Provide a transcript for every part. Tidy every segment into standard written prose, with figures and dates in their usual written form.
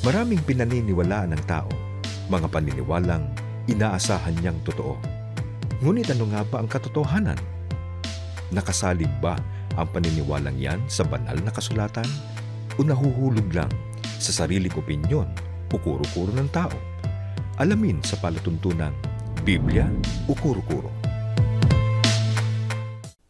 Maraming pinaniniwalaan ng tao, mga paniniwalang inaasahan niyang totoo. Ngunit ano nga ba ang katotohanan? Nakasalig ba ang paniniwalang yan sa banal na kasulatan? O nahuhulog lang sa sariling opinyon o kuro-kuro ng tao? Alamin sa palatuntunang Biblia o Kuro-Kuro.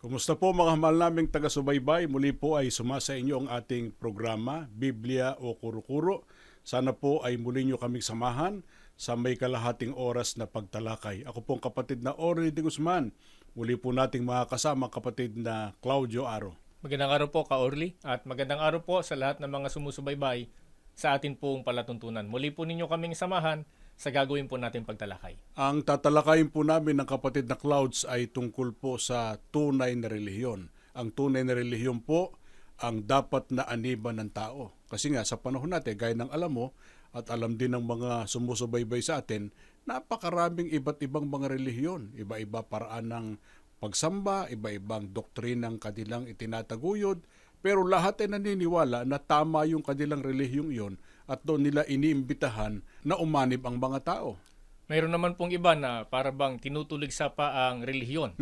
Kumusta po mga mahal naming taga-subaybay? Muli po ay sumasa inyo ang ating programa, Biblia o Kuro-Kuro. Sana po ay muli nyo kaming samahan sa may kalahating oras na pagtalakay. Ako pong kapatid na Orly de Guzman. Muli po nating makakasama kapatid na Claudio Aro. Magandang araw po, Ka-Orly, at magandang araw po sa lahat ng mga sumusubaybay sa atin pong palatuntunan. Muli po ninyo kaming samahan sa gagawin po nating pagtalakay. Ang tatalakayin po namin ng kapatid na Clouds ay tungkol po sa tunay na relihiyon. Ang tunay na relihiyon po ang dapat na aniban ng tao. Kasi nga sa panahon natin, gaya ng alam mo at alam din ng mga sumusubaybay sa atin, napakaraming iba't ibang mga relihiyon. Iba-iba paraan ng pagsamba, iba-ibang doktrinang kanilang itinataguyod, pero lahat ay naniniwala na tama yung kanilang relihiyong iyon at doon nila iniimbitahan na umanib ang mga tao. Mayroon naman pong iba na para bang tinutuligsa pa ang relihiyon.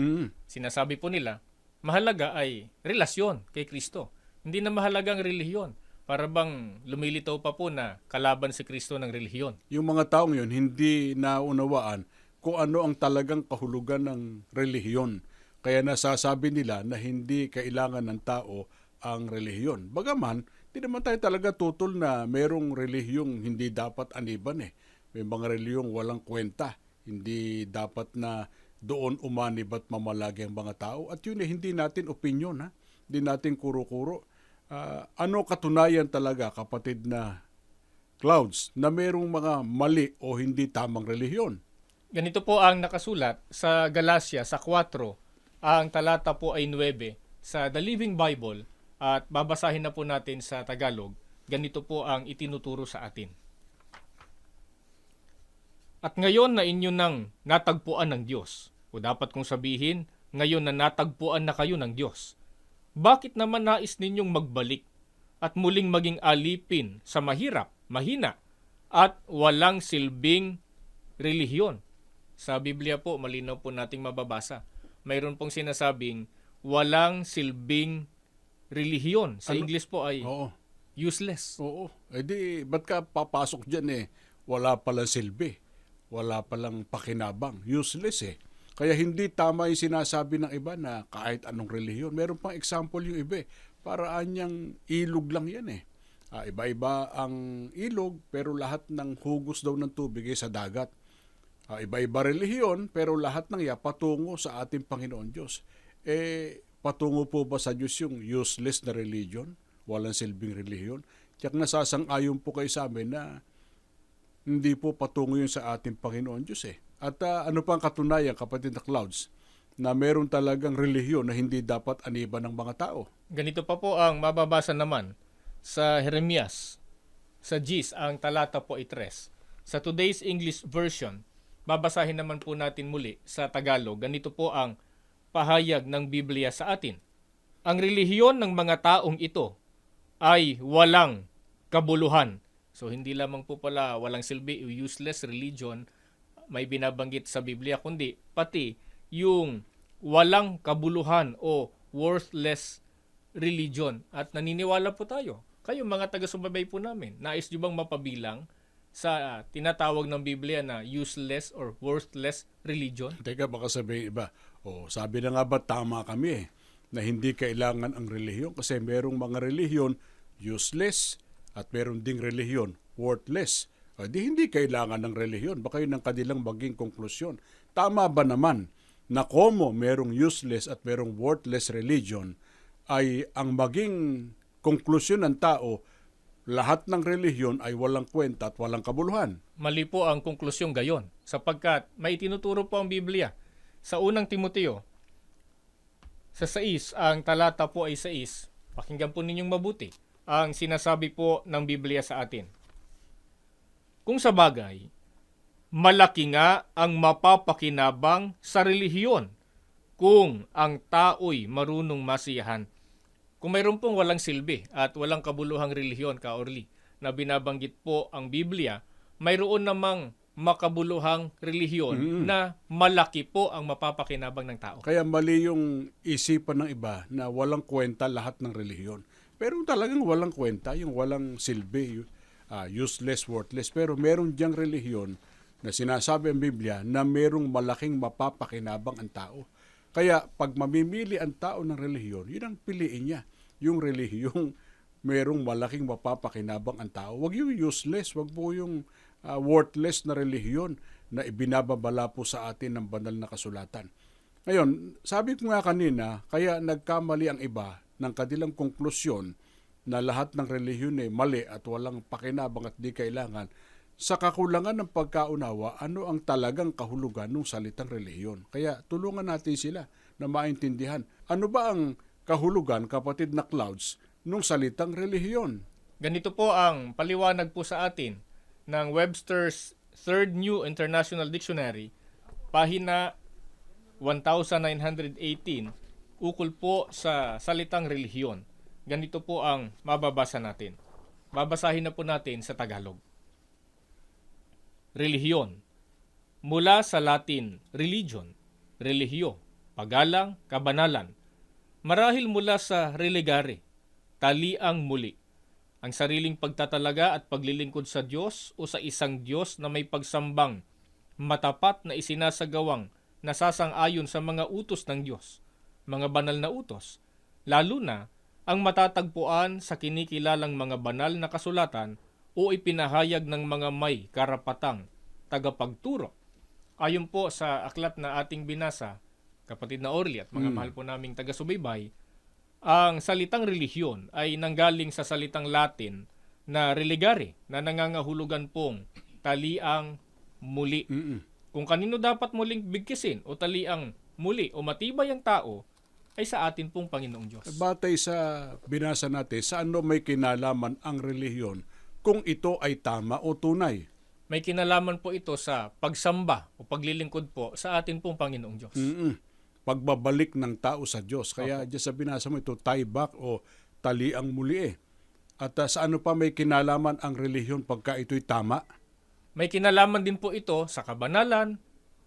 Sinasabi po nila, mahalaga ay relasyon kay Kristo. Hindi na mahalaga ang relihiyon. Para bang lumilitaw pa po na kalaban si Kristo ng relihiyon. Yung mga taong yun hindi naunawaan kung ano ang talagang kahulugan ng relihiyon. Kaya nasasabi nila na hindi kailangan ng tao ang relihiyon. Bagaman, di naman tayo talaga tutol na merong relihiyong hindi dapat aniban eh. May mga relihiyong walang kwenta. Hindi dapat na doon umanib at mamalagi ang mga tao. At yun eh, hindi natin opinyon ha. Hindi natin kuro-kuro. Ano katunayan talaga, kapatid na Clouds, na merong mga mali o hindi tamang relihiyon? Ganito po ang nakasulat sa Galacia sa 4. Ang talata po ay 9 sa The Living Bible at babasahin na po natin sa Tagalog. Ganito po ang itinuturo sa atin. At ngayon na inyo nang natagpuan ng Diyos, o dapat kong sabihin, ngayon na natagpuan na kayo ng Diyos, bakit naman nais ninyong magbalik at muling maging alipin sa mahirap, mahina, at walang silbing relihiyon? Sa Biblia po, malinaw po nating mababasa. Mayroon pong sinasabing walang silbing relihiyon. Sa English po ay useless. Oo. Eh di, ba't ka papasok dyan eh? Wala palang silbi. Wala palang pakinabang. Useless eh. Kaya hindi tama yung sinasabi ng iba na kahit anong relihiyon. Meron pang example yung iba eh. Paraan niyang ilog lang yan eh. Iba-iba ang ilog pero lahat ng hugos daw ng tubig ay sa dagat. Iba-iba relihiyon pero lahat ng patungo sa ating Panginoon Diyos. Patungo po ba sa Diyos yung useless na religion? Walang silbing relihiyon? Tiyak nasasang-ayon po kayo sa amin na hindi po patungo yun sa ating Panginoon Diyos eh. At ano pang katunayan, kapatid na Clouds, na meron talagang relihiyon na hindi dapat aniban ng mga tao? Ganito pa po ang mababasa naman sa Jeremias, sa Gis, ang talata po ay 3. Sa Today's English Version, babasahin naman po natin muli sa Tagalog. Ganito po ang pahayag ng Biblia sa atin. Ang relihiyon ng mga taong ito ay walang kabuluhan. So hindi lamang po pala walang silbi, useless religion, may binabanggit sa Biblia, kundi pati yung walang kabuluhan o worthless religion. At naniniwala po tayo. Kayo mga taga-subaybay po namin, nais nyo bang mapabilang sa tinatawag ng Biblia na useless or worthless religion? Teka, baka sabihin iba, sabi na nga ba tama kami eh, na hindi kailangan ang relihiyon kasi merong mga relihiyon useless at meron ding relihiyon worthless. Di hindi kailangan ng relihiyon. Baka yun ang kanilang maging konklusyon. Tama ba naman na komo merong useless at merong worthless religion ay ang maging konklusyon ng tao, lahat ng relihiyon ay walang kwenta at walang kabuluhan? Mali po ang konklusyong gayon, sapagkat may tinuturo po ang Biblia. Sa unang Timoteo, sa 6, ang talata po ay 6, pakinggan po ninyong mabuti ang sinasabi po ng Biblia sa atin. Kung sa bagay, malaki nga ang mapapakinabang sa relihiyon kung ang tao'y marunong masiyahan. Kung mayroon pong walang silbi at walang kabuluhang relihiyon, Ka-Orly, na binabanggit po ang Biblia, mayroon namang makabuluhang relihiyon na malaki po ang mapapakinabang ng tao. Kaya mali yung isipan ng iba na walang kwenta lahat ng relihiyon. Pero talagang walang kwenta, yung walang silbi, useless, worthless. Pero meron diyang relihiyon na sinasabi ang Biblia na merong malaking mapapakinabang ang tao. Kaya pag mamimili ang tao ng relihiyon, yun ang piliin niya. Yung relihiyong merong malaking mapapakinabang ang tao. Huwag yung useless, huwag po yung worthless na relihiyon na ibinababala po sa atin ng banal na kasulatan. Ngayon, sabi ko nga kanina, kaya nagkamali ang iba ng kanilang konklusyon na lahat ng relihiyon ay mali at walang pakinabang at di kailangan. Sa kakulangan ng pagkaunawa, ano ang talagang kahulugan ng salitang relihiyon? Kaya tulungan natin sila na maintindihan. Ano ba ang kahulugan, kapatid na Clouds, nung salitang relihiyon? Ganito po ang paliwanag po sa atin ng Webster's Third New International Dictionary, pahina 1918, ukol po sa salitang relihiyon. Ganito po ang mababasa natin. Babasahin na po natin sa Tagalog. Relihiyon. Mula sa Latin, religion, religio, pagalang, kabanalan. Marahil mula sa religare, taliang muli. Ang sariling pagtatalaga at paglilingkod sa Diyos o sa isang Diyos na may pagsambang, matapat na isinasagawang nasasang-ayon sa mga utos ng Diyos, mga banal na utos, lalo na ang matatagpuan sa kinikilalang mga banal na kasulatan o ipinahayag ng mga may karapatang tagapagturo. Ayon po sa aklat na ating binasa, kapatid na Orly at mga mahal po naming taga-subaybay, ang salitang relihiyon ay nanggaling sa salitang Latin na religare na nangangahulugan pong taliang muli. Kung kanino dapat muling bigkisin o taliang muli o matibay ang tao, ay sa atin pong Panginoong Diyos. Batay sa binasa natin, sa ano may kinalaman ang relihiyon kung ito ay tama o tunay? May kinalaman po ito sa pagsamba o paglilingkod po sa atin pong Panginoong Diyos. Pagbabalik ng tao sa Diyos. Kaya diyan sa binasa mo ito, tie back o taliang muli. At sa ano pa may kinalaman ang relihiyon pagka ito'y tama? May kinalaman din po ito sa kabanalan,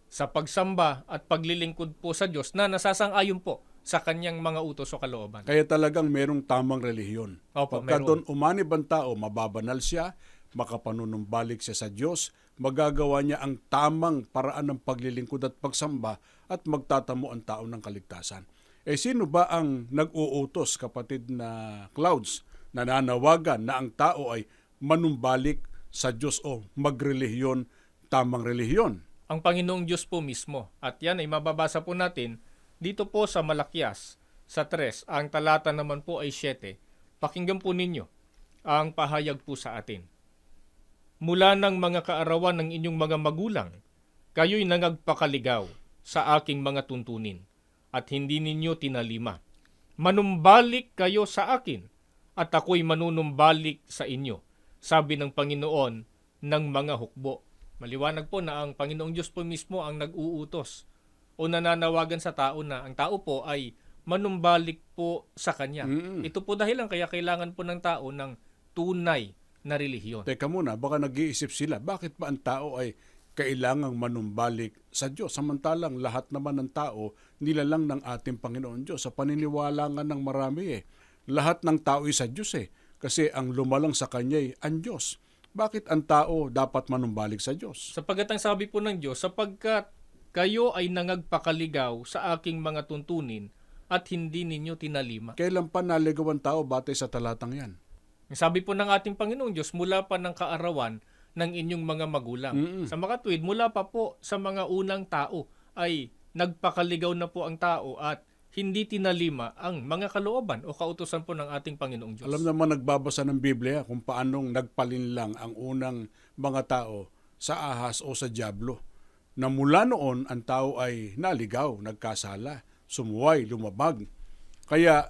sa pagsamba at paglilingkod po sa Diyos na nasasang-ayon po sa kanyang mga utos o kalooban. Kaya talagang merong tamang relihiyon. Opo, Pagka meron. doon umanib ang tao, mababanal siya, makapanunumbalik siya sa Diyos, magagawa niya ang tamang paraan ng paglilingkod at pagsamba at magtatamo ang tao ng kaligtasan. Sino ba ang nag-uutos, kapatid na Clouds, na nanawagan na ang tao ay manumbalik sa Diyos o magrelihiyon, tamang relihiyon? Ang Panginoong Diyos po mismo. At yan ay mababasa po natin dito po sa Malakias, sa 3. Ang talata naman po ay 7. Pakinggan po ninyo ang pahayag po sa atin. Mula ng mga kaarawan ng inyong mga magulang, kayo'y nangagpakaligaw sa aking mga tuntunin, at hindi ninyo tinalima. Manumbalik kayo sa akin, at ako'y manunumbalik sa inyo, sabi ng Panginoon ng mga hukbo. Maliwanag po na ang Panginoong Diyos po mismo ang nag-uutos o nananawagan sa tao na ang tao po ay manumbalik po sa Kanya. Ito po dahilan kaya kailangan po ng tao ng tunay na relihiyon. Teka muna, baka nag-iisip sila, bakit ba ang tao ay kailangang manumbalik sa Diyos? Samantalang lahat naman ng tao, nilalang ng ating Panginoon Diyos. Sa paniniwala nga ng marami lahat ng tao ay sa Diyos kasi ang lumalang sa Kanya ay ang Diyos. Bakit ang tao dapat manumbalik sa Diyos? Sapagkat ang sabi po ng Diyos, sapagkat kayo ay nangagpakaligaw sa aking mga tuntunin at hindi ninyo tinalima. Kailan pa naligaw ang tao batay sa talatang yan? Sabi po ng ating Panginoong Diyos, mula pa ng kaarawan ng inyong mga magulang. Sa makatwid, mula pa po sa mga unang tao ay nagpakaligaw na po ang tao at hindi tinalima ang mga kalooban o kautusan po ng ating Panginoong Diyos. Alam naman nagbabasa ng Biblia kung paanong nagpalinlang ang unang mga tao sa ahas o sa dyablo. Na mula noon, ang tao ay naligaw, nagkasala, sumuway, lumabag. Kaya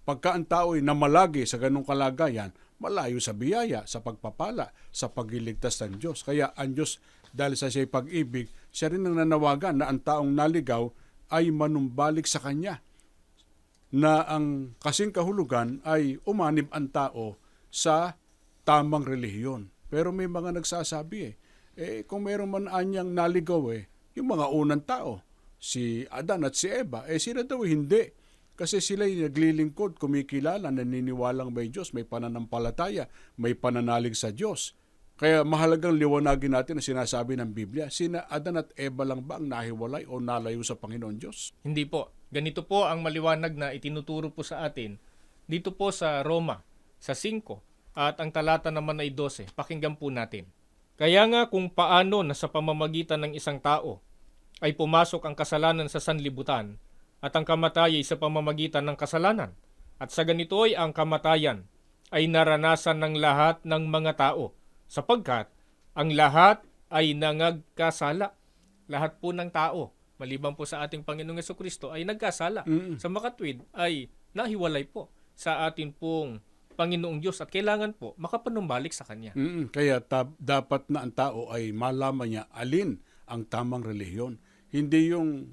pagka ang tao ay namalagi sa ganong kalagayan, malayo sa biyaya, sa pagpapala, sa pagliligtas ng Diyos. Kaya ang Diyos, dahil sa siya'y pag-ibig, siya rin ang nanawagan na ang taong naligaw ay manumbalik sa Kanya. Na ang kasing kahulugan ay umanib ang tao sa tamang relihiyon. Pero may mga nagsasabi kung meron man anyang naligaw yung mga unang tao, si Adan at si Eva, sila daw hindi. Kasi sila'y naglilingkod, kumikilala, naniniwalang may Diyos, may pananampalataya, may pananalig sa Diyos. Kaya mahalagang liwanagin natin ang sinasabi ng Biblia. Sina Adan at Eva lang ba ang nahiwalay o nalayo sa Panginoon Diyos? Hindi po. Ganito po ang maliwanag na itinuturo po sa atin dito po sa Roma, sa 5, at ang talata naman ay 12. Pakinggan po natin. Kaya nga kung paano na sa pamamagitan ng isang tao ay pumasok ang kasalanan sa sanlibutan at ang kamatayan sa pamamagitan ng kasalanan. At sa ganito ay ang kamatayan ay naranasan ng lahat ng mga tao sapagkat ang lahat ay nangagkasala. Lahat po ng tao, maliban po sa ating Panginoong Jesucristo, ay nagkasala. Sa makatwid ay nahiwalay po sa atin pong Panginoong Diyos at kailangan po makapanumbalik sa Kanya. Kaya dapat na ang tao ay malaman niya alin ang tamang relihiyon. Hindi yung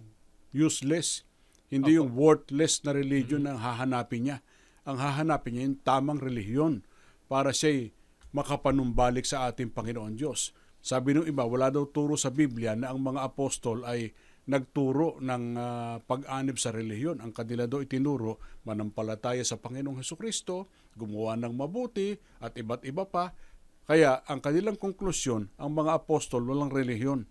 useless, hindi yung worthless na religion ang hahanapin niya. Ang hahanapin niya yung tamang relihiyon para siya'y makapanumbalik sa ating Panginoon Diyos. Sabi nung iba, wala daw turo sa Biblia na ang mga apostol ay nagturo ng pag-anib sa relihiyon. Ang kanila daw itinuro, manampalataya sa Panginoong Hesukristo, gumawa ng mabuti at iba't iba pa. Kaya ang kanilang konklusyon, ang mga apostol walang relihiyon.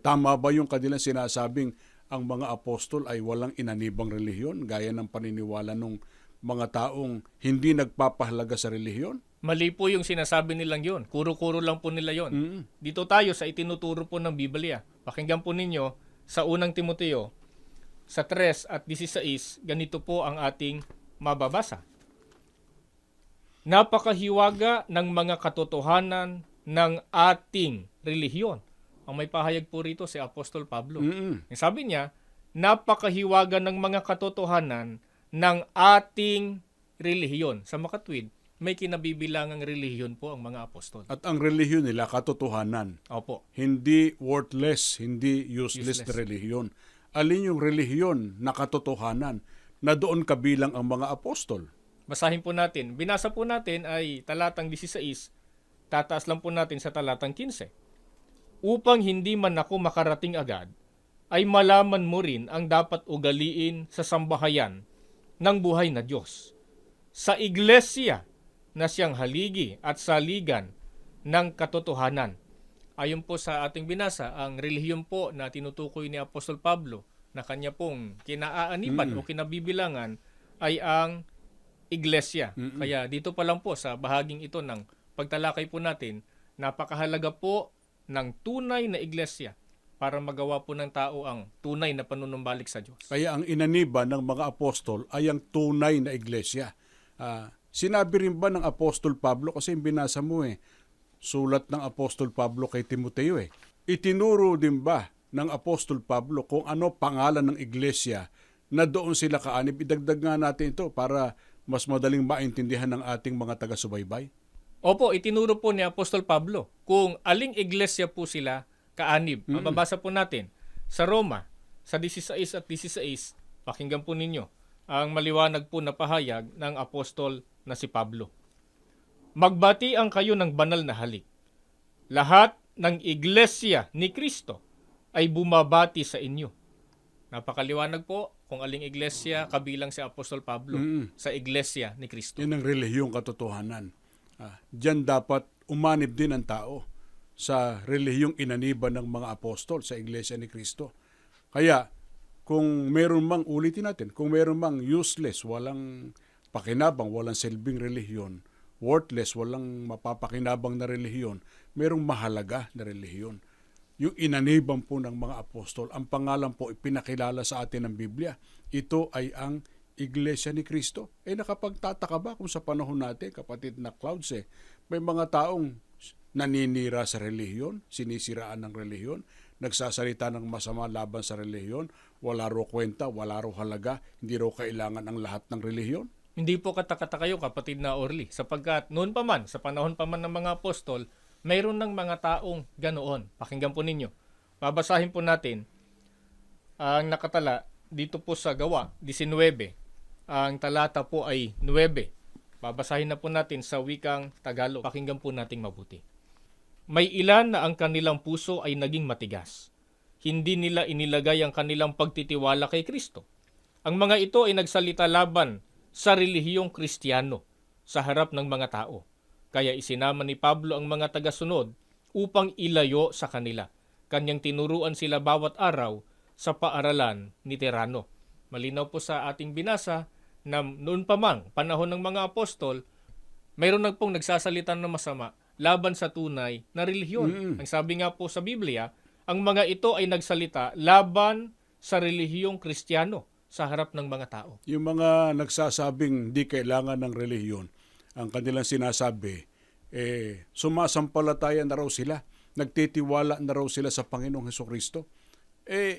Tama ba yung kanilang sinasabing ang mga apostol ay walang inanibang relihiyon gaya ng paniniwala ng mga taong hindi nagpapahalaga sa relihiyon? Mali po yung sinasabi nilang yon. Kuro-kuro lang po nila yon. Dito tayo sa itinuturo po ng Biblia. Pakinggan po ninyo sa unang Timoteo, sa 3 at 16, ganito po ang ating mababasa. Napakahiwaga ng mga katotohanan ng ating relihiyon. Ang may pahayag po rito si Apostol Pablo. Sabi niya, napakahiwaga ng mga katotohanan ng ating relihiyon. Sa makatwid, may kinabibilangang relihiyon po ang mga apostol. At ang relihiyon nila, katotohanan. Opo. Hindi worthless, hindi useless na relihiyon. Alin yung relihiyon na katotohanan na doon kabilang ang mga apostol? Basahin po natin. Binasa po natin ay talatang 16. Tataas lang po natin sa talatang 15. Upang hindi man ako makarating agad, ay malaman mo rin ang dapat ugaliin sa sambahayan ng buhay na Diyos. Sa iglesia na siyang haligi at saligan ng katotohanan. Ayon po sa ating binasa, ang relihiyon po na tinutukoy ni Apostol Pablo na kanya pong kinaaaniban o kinabibilangan ay ang iglesia. Kaya dito pa lang po sa bahaging ito ng pagtalakay po natin, napakahalaga po ng tunay na iglesia para magawa po ng tao ang tunay na panunumbalik sa Diyos. Kaya ang inaniba ng mga apostol ay ang tunay na iglesia. Sinabi rin ba ng Apostol Pablo, kasi binasa mo sulat ng Apostol Pablo kay Timoteo itinuro din ba ng Apostol Pablo kung ano pangalan ng iglesia na doon sila kaanib? Idagdag nga natin ito para mas madaling maintindihan ng ating mga taga-subaybay. Opo, itinuro po ni Apostol Pablo kung aling iglesia po sila kaanib. Mababasa po natin sa Roma, sa 16 at 16, pakinggan po ninyo ang maliwanag po na pahayag ng Apostol na si Pablo. Magbati ang kayo ng banal na halik. Lahat ng iglesia ni Kristo ay bumabati sa inyo. Napakaliwanag po kung aling iglesia kabilang si Apostol Pablo sa iglesia ni Kristo. Yan ang relihiyong katotohanan. Diyan dapat umanib din ang tao sa relihiyong inaniban ng mga apostol sa iglesia ni Kristo. Kaya kung meron mang, ulitin natin, kung meron mang useless, walang pakinabang, walang silbing relihiyon, worthless, walang mapapakinabang na relihiyon, merong mahalaga na relihiyon. Yung inaniban po ng mga apostol, ang pangalan po ipinakilala sa atin ng Biblia. Ito ay ang Iglesia ni Kristo. Nakapagtataka ba kung sa panahon natin, kapatid na Clouds, may mga taong naninira sa relihiyon, sinisiraan ng relihiyon, nagsasalita ng masama laban sa relihiyon, wala raw kwenta, wala raw halaga, hindi raw kailangan ang lahat ng relihiyon? Hindi po katakata kayo, kapatid na Orly, sapagkat noon pa man, sa panahon pa man ng mga apostol, mayroon ng mga taong ganoon. Pakinggan po ninyo. Babasahin po natin ang nakatala dito po sa Gawa 19. Ang talata po ay 9. Babasahin na po natin sa wikang Tagalog. Pakinggan po nating mabuti. May ilan na ang kanilang puso ay naging matigas. Hindi nila inilagay ang kanilang pagtitiwala kay Kristo. Ang mga ito ay nagsalita laban sa relihiyong Kristiyano sa harap ng mga tao. Kaya isinama ni Pablo ang mga tagasunod upang ilayo sa kanila. Kanyang tinuruan sila bawat araw sa paaralan ni Tirano. Malinaw po sa ating binasa na noon pa mang panahon ng mga apostol, mayroon na pong nagsasalita ng masama laban sa tunay na relihiyon. Ang sabi nga po sa Biblia, ang mga ito ay nagsalita laban sa relihiyong Kristiyano sa harap ng mga tao. Yung mga nagsasabing di kailangan ng relihiyon, ang kanilang sinasabi, sumasampalataya na raw sila, nagtitiwala na raw sila sa Panginoong Hesukristo.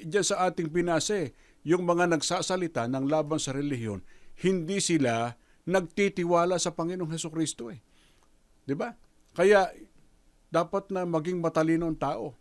Diyan sa ating binasa, yung mga nagsasalita ng laban sa relihiyon, hindi sila nagtitiwala sa Panginoong Hesukristo. Di ba? Kaya dapat na maging matalino ang tao.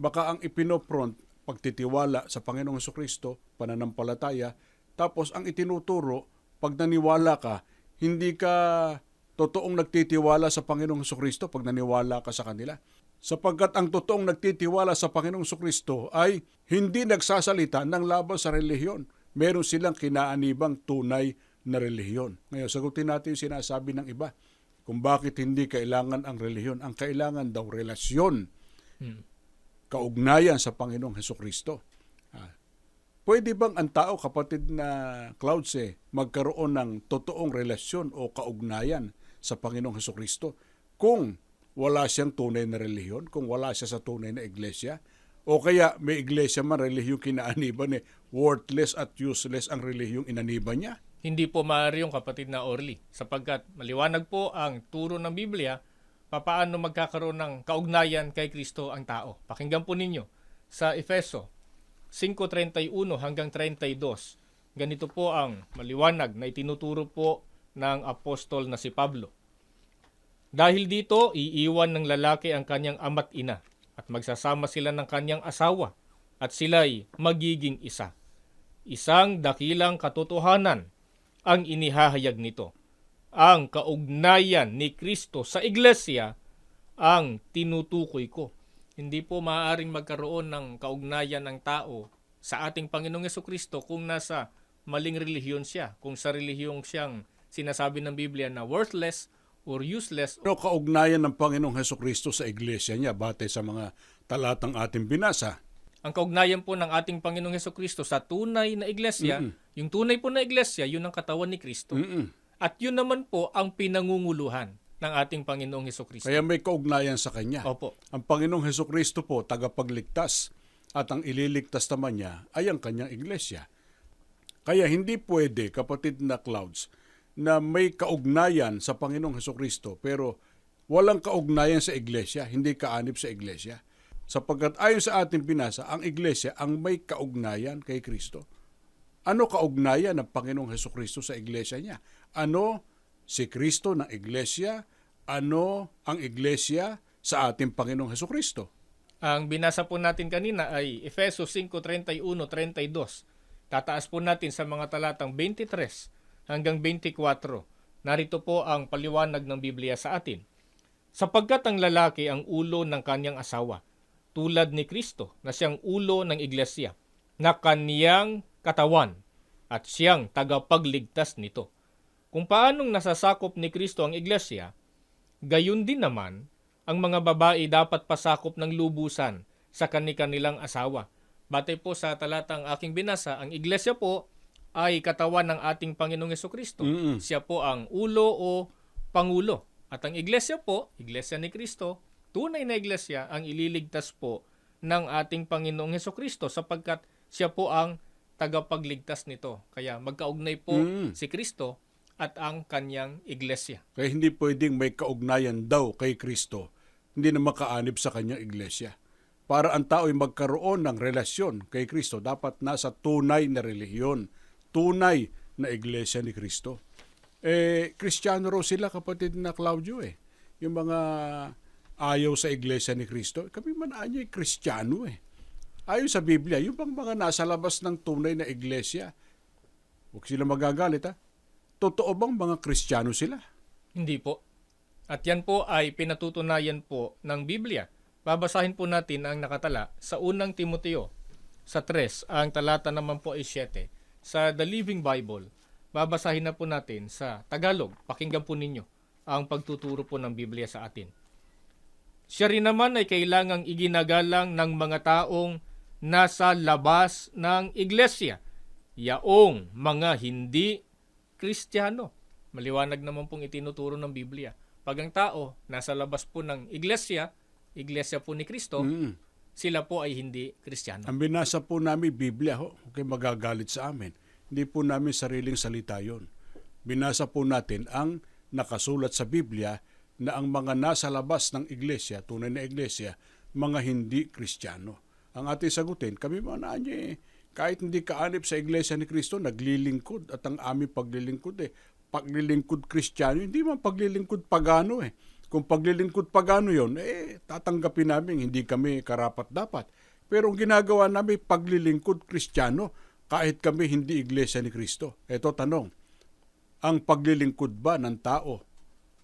Baka ang ipinopront, pagtitiwala sa Panginoong Hesukristo, pananampalataya, tapos ang itinuturo, pag naniwala ka, hindi ka totoong nagtitiwala sa Panginoong Hesukristo pag naniwala ka sa kanila. Sapagkat ang totoong nagtitiwala sa Panginoong Hesukristo ay hindi nagsasalita ng laban sa relihiyon. Meron silang kinaanibang tunay na relihiyon. Ngayon, sagutin natin yung sinasabi ng iba kung bakit hindi kailangan ang relihiyon. Ang kailangan daw relasyon, kaugnayan sa Panginoong Hesukristo. Pwede bang ang tao, kapatid na Clouds, magkaroon ng totoong relasyon o kaugnayan sa Panginoong Hesukristo kung wala siyang tunay na relihiyon, kung wala siya sa tunay na iglesia? O kaya may iglesia man, relihiyong kinaaniban, worthless at useless ang relihiyong inaniban niya? Hindi po maaari yung kapatid na Orly, sapagkat maliwanag po ang turo ng Biblia papaano magkakaroon ng kaugnayan kay Kristo ang tao. Pakinggan po ninyo sa Efeso 5:31 hanggang 32. Ganito po ang maliwanag na itinuturo po ng apostol na si Pablo. Dahil dito, iiwan ng lalaki ang kanyang ama't ina at magsasama sila ng kanyang asawa at sila'y magiging isa. Isang dakilang katotohanan ang inihahayag nito. Ang kaugnayan ni Kristo sa iglesia ang tinutukoy ko. Hindi po maaaring magkaroon ng kaugnayan ng tao sa ating Panginoong Hesukristo kung nasa maling relihiyon siya, kung sa relihiyong siyang sinasabi ng Biblia na worthless or useless. Ano kaugnayan ng Panginoong Hesukristo sa iglesia niya batay sa mga talatang ating binasa? Ang kaugnayan po ng ating Panginoong Hesukristo sa tunay na iglesia, yung tunay po na iglesia, yun ang katawan ni Kristo. At yun naman po ang pinangunguluhan ng ating Panginoong Hesukristo. Kaya may kaugnayan sa Kanya. Opo. Ang Panginoong Hesukristo po, tagapagligtas, at ang ililigtas naman niya ay ang Kanyang iglesia. Kaya hindi pwede, kapatid na Clouds, na may kaugnayan sa Panginoong Hesukristo pero walang kaugnayan sa iglesia, hindi kaanib sa iglesia. Sapagkat ayon sa ating binasa, ang iglesia ang may kaugnayan kay Kristo. Ano kaugnayan ng Panginoong Hesukristo sa iglesia niya? Ano si Kristo ng iglesia? Ano ang iglesia sa ating Panginoong Hesukristo? Ang binasa po natin kanina ay Efeso 5:31-32. Tataas po natin sa mga talatang 23 hanggang 24. Narito po ang paliwanag ng Biblia sa atin. Sapagkat ang lalaki ang ulo ng kanyang asawa, tulad ni Kristo na siyang ulo ng iglesia, na kaniyang katawan at siyang tagapagligtas nito. Kung paanong nasasakop ni Kristo ang iglesia, gayon din naman ang mga babae dapat pasakop ng lubusan sa kanilang asawa. Batay po sa talatang aking binasa, ang iglesia po ay katawan ng ating Panginoong Hesukristo. Siya po ang ulo o pangulo. At ang iglesia po, iglesia ni Kristo, tunay na iglesia ang ililigtas po ng ating Panginoong Hesukristo sapagkat siya po ang tagapagligtas nito. Kaya magkaugnay po si Kristo at ang kanyang iglesia. Kaya hindi pwedeng may kaugnayan daw kay Kristo, hindi na makaanib sa kanyang iglesia. Para ang tao ay magkaroon ng relasyon kay Kristo, dapat nasa tunay na relihiyon, tunay na iglesia ni Kristo. Kristiyano raw sila, kapatid na Claudio. Yung mga ayaw sa iglesia ni Kristo, kami man ay Kristiyano. Ayon sa Biblia, yung bang mga nasa labas ng tunay na iglesia, huwag sila magagalit totoo bang mga Kristiyano sila? Hindi po. At yan po ay pinatutunayan po ng Biblia. Babasahin po natin ang nakatala sa unang Timoteo sa 3, ang talata naman po ay 7. Sa The Living Bible, babasahin na po natin sa Tagalog. Pakinggan po ninyo ang pagtuturo po ng Biblia sa atin. Siya rin naman ay kailangang iginagalang ng mga taong nasa labas ng iglesia, yaong mga hindi Kristiyano. Maliwanag naman pong itinuturo ng Biblia. Pag ang tao nasa labas po ng iglesia po ni Kristo, sila po ay hindi Kristiyano. Ang binasa po namin Biblia, okay, magagalit sa amin. Hindi po namin sariling salita yon. Binasa po natin ang nakasulat sa Biblia na ang mga nasa labas ng iglesia, tunay na iglesia, mga hindi Kristiyano. Ang ating sagutin, kami mga kahit hindi kaanib sa iglesia ni Kristo, naglilingkod at ang aming paglilingkod paglilingkod Kristiyano, hindi man paglilingkod pagano Kung paglilingkod pagano yon, tatanggapin namin hindi kami karapat-dapat. Pero ang ginagawa namin paglilingkod Kristiyano, kahit kami hindi iglesia ni Kristo. Ito tanong, ang paglilingkod ba ng tao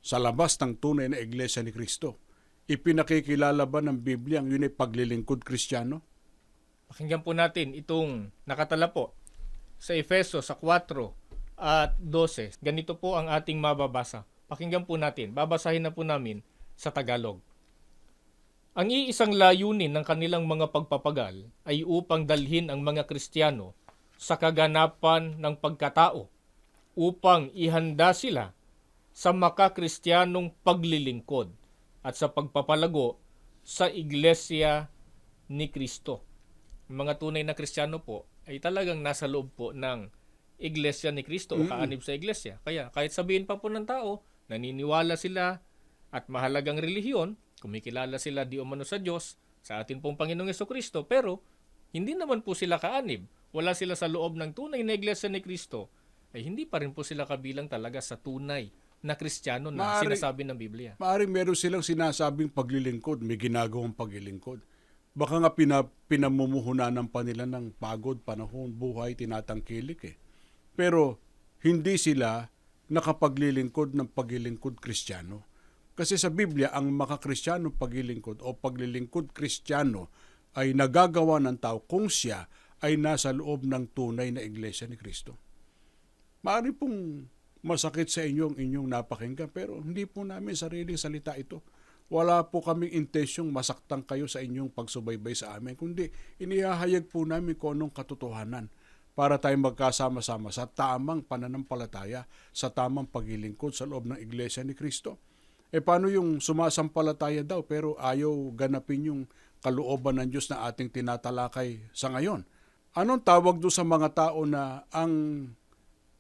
sa labas ng tunay na iglesia ni Kristo, ipinakikilala ba ng Biblia ang yun ay paglilingkod Kristiyano? Pakinggan po natin itong nakatala po sa Efeso sa 4 at 12. Ganito po ang ating mababasa. Pakinggan po natin. Babasahin na po namin sa Tagalog. Ang iisang layunin ng kanilang mga pagpapagal ay upang dalhin ang mga Kristiyano sa kaganapan ng pagkatao upang ihanda sila sa makakristyanong paglilingkod at sa pagpapalago sa iglesia ni Kristo. Ang mga tunay na Kristiyano po ay talagang nasa loob po ng iglesia ni Kristo o kaanib sa iglesia. Kaya kahit sabihin pa po ng tao, naniniwala sila at mahalagang relihiyon, kumikilala sila di umano sa Diyos, sa atin pong Panginoong Jesucristo, pero hindi naman po sila kaanib. Wala sila sa loob ng tunay na iglesia ni Kristo, ay hindi pa rin po sila kabilang talaga sa tunay na Kristiyano na sinasabi ng Biblia. Maaaring meron silang sinasabing paglilingkod, may ginagawang paglilingkod. Baka nga pinamumuhunanan pa nila ng pagod, panahon, buhay, tinatangkilik Pero hindi sila nakapaglilingkod ng paglilingkod Kristiyano. Kasi sa Biblia, ang makakristiyano paglilingkod o paglilingkod Kristiyano ay nagagawa ng tao kung siya ay nasa loob ng tunay na iglesia ni Kristo. Maaari pong masakit sa inyong napakinggan, pero hindi po namin sariling salita ito. Wala po kaming intensyong masaktan kayo sa inyong pagsubaybay sa amin, kundi inihahayag po namin kung anong katotohanan para tayo magkasama-sama sa tamang pananampalataya, sa tamang paglilingkod sa loob ng iglesia ni Kristo. Paano yung sumasampalataya daw pero ayaw ganapin yung kalooban ng Diyos na ating tinatalakay sa ngayon? Anong tawag doon sa mga tao na ang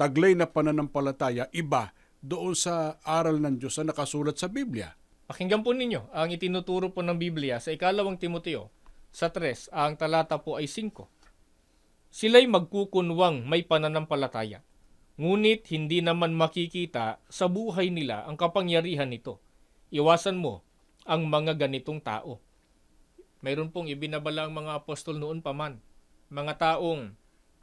taglay na pananampalataya iba doon sa aral ng Diyos na nakasulat sa Biblia? Pakinggan po ninyo ang itinuturo po ng Biblia sa 2 Timoteo sa 3, ang talata po ay 5. Sila'y magkukunwang may pananampalataya, ngunit hindi naman makikita sa buhay nila ang kapangyarihan nito. Iwasan mo ang mga ganitong tao. Mayroon pong ibinabala ang mga apostol noon pa man. Mga taong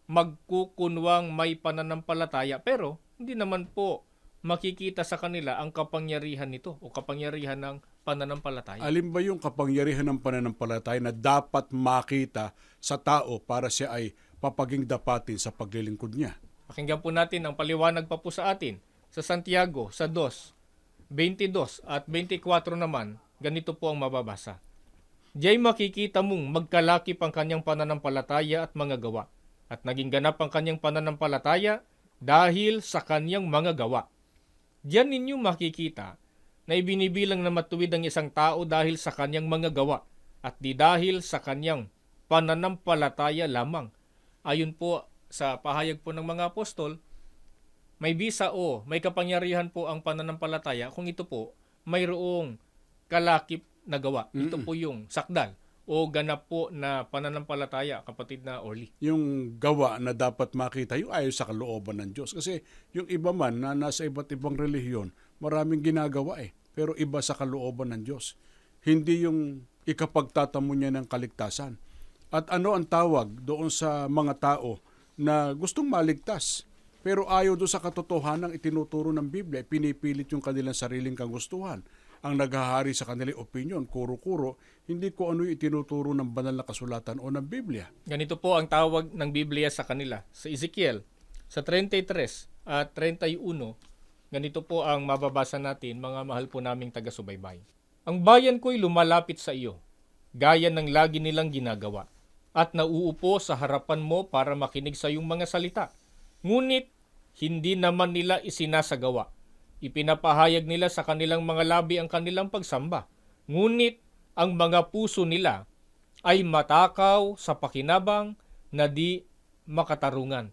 magkukunwang may pananampalataya pero hindi naman po makikita sa kanila ang kapangyarihan nito o kapangyarihan ng pananampalataya. Alin ba yung kapangyarihan ng pananampalataya na dapat makita sa tao para siya ay papaging dapatin sa paglilingkod niya? Pakinggan po natin ang paliwanag pa po sa atin sa Santiago sa 2:22 at 24 naman, ganito po ang mababasa. Diya'y makikita mong magkalakip ang kanyang pananampalataya at mga gawa, at naging ganap ang kanyang pananampalataya dahil sa kanyang mga gawa. Diyan ninyo makikita na ibinibilang na matuwid ang isang tao dahil sa kanyang mga gawa at di dahil sa kanyang pananampalataya lamang. Ayon po sa pahayag po ng mga apostol, may bisa o may kapangyarihan po ang pananampalataya kung ito po mayroong kalakip na gawa. Ito po yung sakdal o ganap po na pananampalataya, kapatid na Orly. Yung gawa na dapat makita, yung ayon sa kalooban ng Diyos. Kasi yung iba man na nasa iba't ibang relihiyon, maraming ginagawa pero iba sa kalooban ng Diyos. Hindi yung ikapagtatamo niya ng kaligtasan. At ano ang tawag doon sa mga tao na gustong maligtas? pero ayaw doon sa katotohanan itinuturo ng Biblia. Pinipilit yung kanilang sariling kagustuhan. Ang naghahari sa kanilang opinion, kuro-kuro, hindi ko ano yung itinuturo ng banal na kasulatan o ng Biblia. Ganito po ang tawag ng Biblia sa kanila. Sa Ezekiel, sa 33 at 31, ganito po ang mababasa natin, mga mahal po naming taga-subaybay. Ang bayan ko'y lumalapit sa iyo, gaya ng lagi nilang ginagawa, at nauupo sa harapan mo para makinig sa iyong mga salita. Ngunit, hindi naman nila isinasagawa. Ipinapahayag nila sa kanilang mga labi ang kanilang pagsamba. Ngunit, ang mga puso nila ay matakaw sa pakinabang na di makatarungan.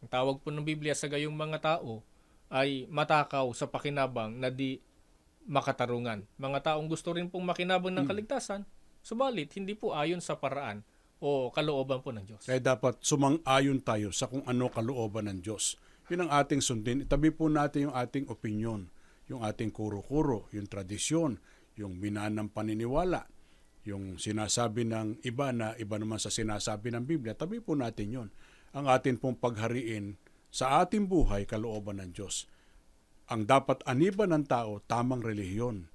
Ang tawag po ng Biblia sa gayong mga tao ay matakaw sa pakinabang na di makatarungan. Mga taong gusto rin pong makinabang ng kaligtasan, subalit hindi po ayon sa paraan o kalooban po ng Diyos. Kaya dapat sumang-ayon tayo sa kung ano kalooban ng Diyos. Yun ang ating sundin. Itabi po natin yung ating opinion, yung ating kuro-kuro, yung tradisyon, yung minanang paniniwala, yung sinasabi ng iba na iba naman sa sinasabi ng Biblia. Tabi po natin yun. Ang atin pong paghariin sa ating buhay, kalooban ng Diyos. Ang dapat aniban ng tao, tamang relihiyon.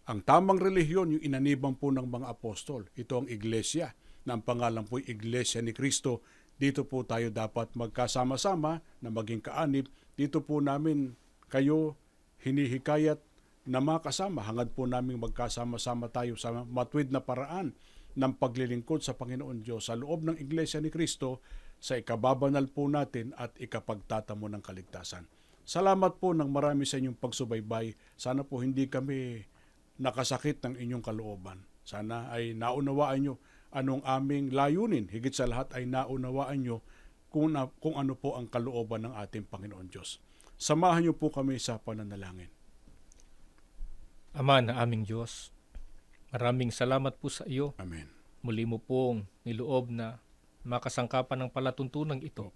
Ang tamang relihiyon, yung inaniban po ng mga apostol. Ito ang iglesia, na ang pangalan po ay Iglesia ni Cristo. Dito po tayo dapat magkasama-sama na maging kaanib. Dito po namin kayo hinihikayat na makasama. Hangad po namin magkasama-sama tayo sa matuwid na paraan ng paglilingkod sa Panginoon Diyos sa loob ng Iglesia ni Cristo sa ikababanal po natin at ikapagtatamo ng kaligtasan. Salamat po ng marami sa inyong pagsubaybay. Sana po hindi kami nakasakit ng inyong kalooban. Sana ay naunawaan nyo anong aming layunin. Higit sa lahat ay naunawaan nyo kung ano po ang kalooban ng ating Panginoon Diyos. Samahan nyo po kami sa pananalangin. Ama na aming Diyos, maraming salamat po sa iyo. Amen. Muli mo pong niloob na makasangkapan ng palatuntunang ito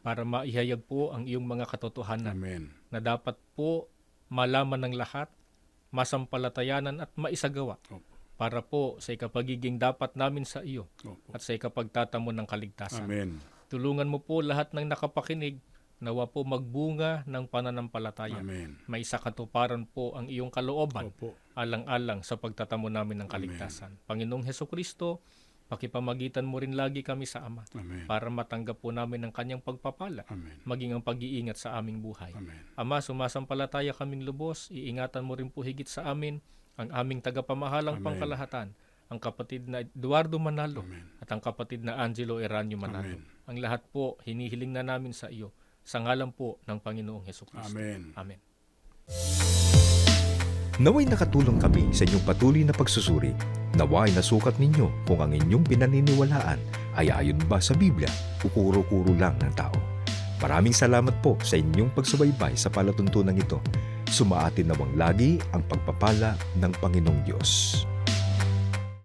para maihayag po ang iyong mga katotohanan Amen. na dapat po malaman ng lahat, masampalatayanan at maisagawa Opo. para po sa ikapagiging dapat namin sa iyo Opo. at sa ikapagtatamo ng kaligtasan. Amen. Tulungan mo po lahat ng nakapakinig, nawa po magbunga ng pananampalataya. Amen. May sa katuparan po ang iyong kalooban, Opo. alang-alang sa pagtatamo namin ng kaligtasan. Panginoong Hesukristo, pakipamagitan mo rin lagi kami sa Ama Amen. para matanggap po namin ang kanyang pagpapala, Amen. maging ang pag-iingat sa aming buhay. Amen. Ama, sumasampalataya kaming lubos, iingatan mo rin po higit sa amin ang aming tagapamahalang Amen. pangkalahatan, ang kapatid na Eduardo Manalo Amen. at ang kapatid na Angelo Eranio Manalo. Amen. Ang lahat po, hinihiling na namin sa iyo, sa ngalan po ng Panginoong Hesukristo. Amen. Amen. Naway nakatulong kami sa inyong patuloy na pagsusuri. Naway nasukat ninyo kung ang inyong pinaniniwalaan ay ayon ba sa Biblia o kuro-kuro lang ng tao. Maraming salamat po sa inyong pagsubaybay sa palatuntunan ito. Sumaatin nawang lagi ang pagpapala ng Panginoong Diyos.